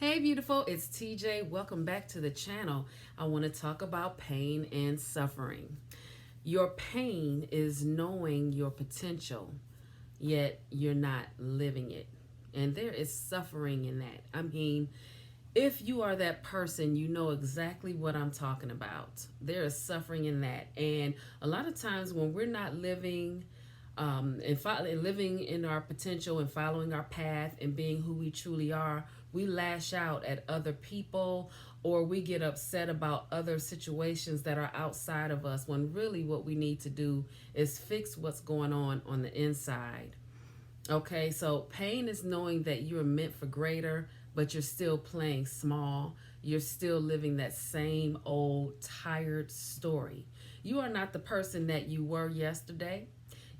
Hey, beautiful, it's TJ. Welcome back to the channel. I want to talk about pain and suffering. Your pain is knowing your potential, yet you're not living it. And there is suffering in that. I mean, if you are that person, you know exactly what I'm talking about. There is suffering in that. And a lot of times when we're not living and living in our potential and following our path and being who we truly are, we lash out at other people or we get upset about other situations that are outside of us when really what we need to do is fix what's going on the inside. Okay, so pain is knowing that you're meant for greater, but you're still playing small. You're still living that same old tired story. You are not the person that you were yesterday.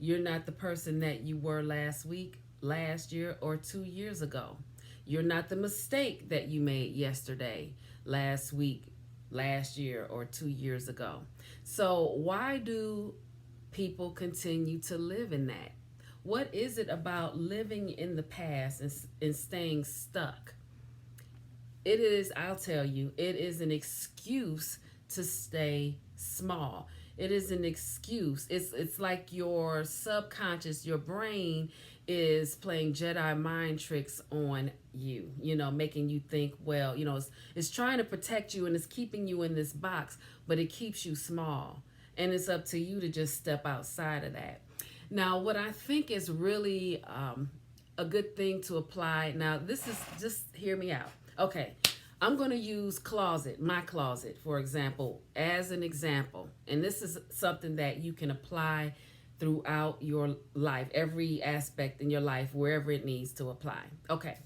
You're not the person that you were last week, last year, or 2 years ago. You're not the mistake that you made yesterday, last week, last year, or 2 years ago. So, why do people continue to live in that? What is it about living in the past and staying stuck? It is, I'll tell you, it is an excuse to stay small. It is an excuse. It's like your subconscious, your brain is playing Jedi mind tricks on you, making you think, well, it's trying to protect you and it's keeping you in this box, but it keeps you small. And it's up to you to just step outside of that. Now, what I think is really a good thing to apply, now this is, just hear me out. Okay, I'm going to use my closet, for example, as an example. And this is something that you can apply throughout your life, every aspect in your life, wherever it needs to apply. Okay.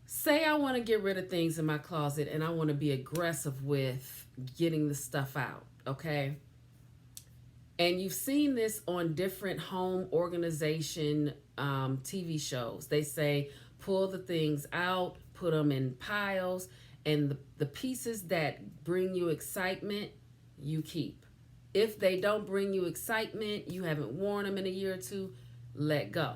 Say I want to get rid of things in my closet and I want to be aggressive with getting the stuff out, okay? And you've seen this on different home organization TV shows. They say, pull the things out, put them in piles, and the pieces that bring you excitement, you keep. If they don't bring you excitement, you haven't worn them in a year or two, let go.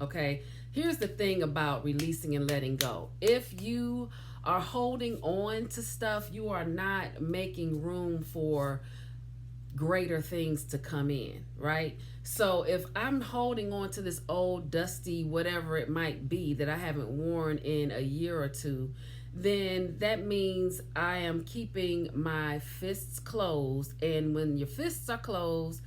Okay? Here's the thing about releasing and letting go. If you are holding on to stuff, you are not making room for greater things to come in, right? So if I'm holding on to this old dusty whatever it might be that I haven't worn in a year or two, then that means I am keeping my fists closed. And when your fists are closed,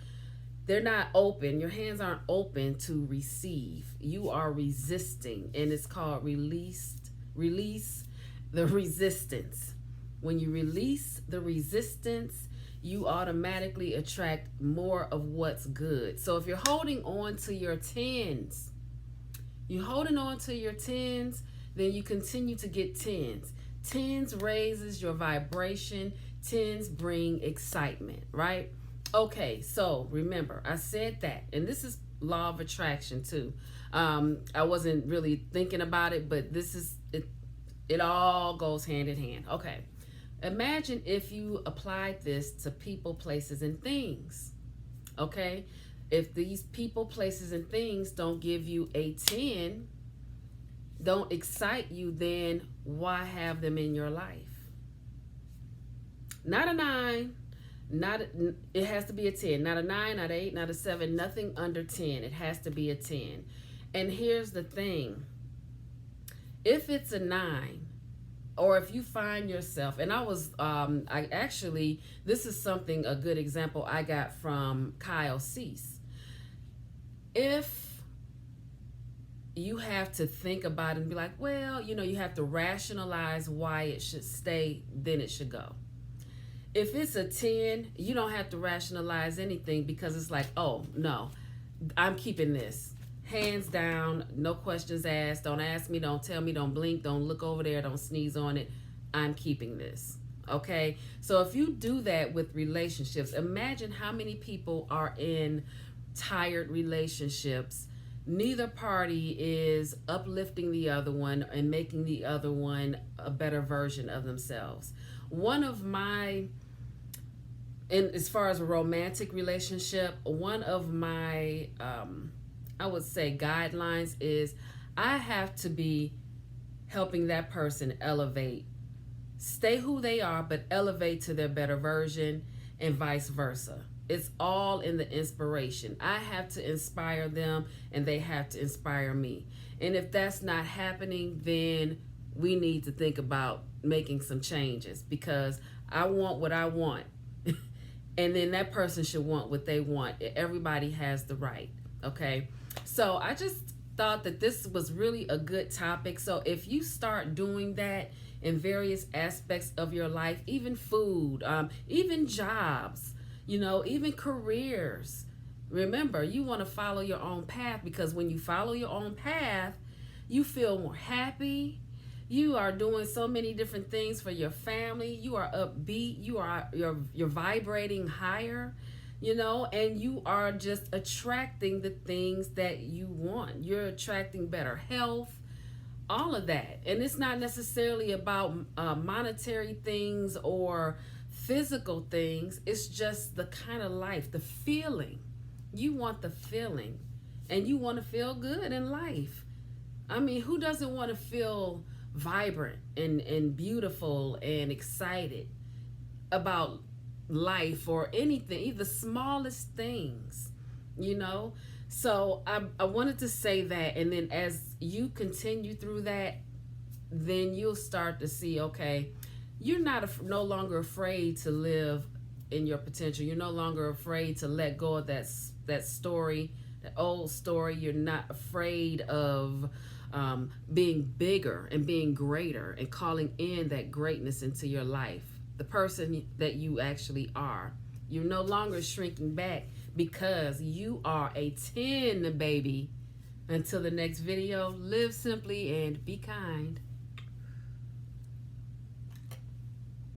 they're not open. Your hands aren't open to receive. You are resisting, and it's called release the resistance. When you release the resistance, you automatically attract more of what's good. So if you're holding on to your tens, then you continue to get tens. Tens raises your vibration. Tens bring excitement, right? Okay, so remember, I said that, and this is law of attraction too. I wasn't really thinking about it, but this is it. It all goes hand in hand. Okay. Imagine if you applied this to people, places, and things. Okay? If these people, places, and things don't give you a 10, don't excite you, then why have them in your life? Not a 9, it has to be a 10. Not a 9, not an 8, not a 7, nothing under 10. It has to be a 10. And here's the thing. If it's a 9, or if you find yourself, and this is a good example I got from Kyle Cease. If you have to think about it and be like, well, you have to rationalize why it should stay, then it should go. If it's a 10, you don't have to rationalize anything because it's like, oh, no, I'm keeping this. Hands down, no questions asked. Don't ask me, don't tell me, don't blink, don't look over there, don't sneeze on it. I'm keeping this. Okay? So if you do that with relationships, imagine how many people are in tired relationships. Neither party is uplifting the other one and making the other one a better version of themselves. As far as a romantic relationship, one of my I would say guidelines is I have to be helping that person elevate, stay who they are, but elevate to their better version, and vice versa. It's all in the inspiration. I have to inspire them and they have to inspire me. And if that's not happening, then we need to think about making some changes, because I want what I want. And then that person should want what they want. Everybody has the right. Okay. So I just thought that this was really a good topic. So if you start doing that in various aspects of your life, even food, even jobs, even careers, remember, you want to follow your own path, because when you follow your own path, you feel more happy. You are doing so many different things for your family. You are upbeat. You're vibrating higher, and you are just attracting the things that you want. You're attracting better health, all of that. And it's not necessarily about monetary things or physical things. It's just the kind of life, the feeling. You want the feeling, and you want to feel good in life. I mean, who doesn't want to feel vibrant and beautiful and excited about life or anything, even the smallest things, So I wanted to say that, and then as you continue through that, then you'll start to see, okay, you're no longer afraid to live in your potential. You're no longer afraid to let go of that story, that old story. You're not afraid of being bigger and being greater and calling in that greatness into your life, the person that you actually are. You're no longer shrinking back, because you are a 10, baby. Until the next video, live simply and be kind.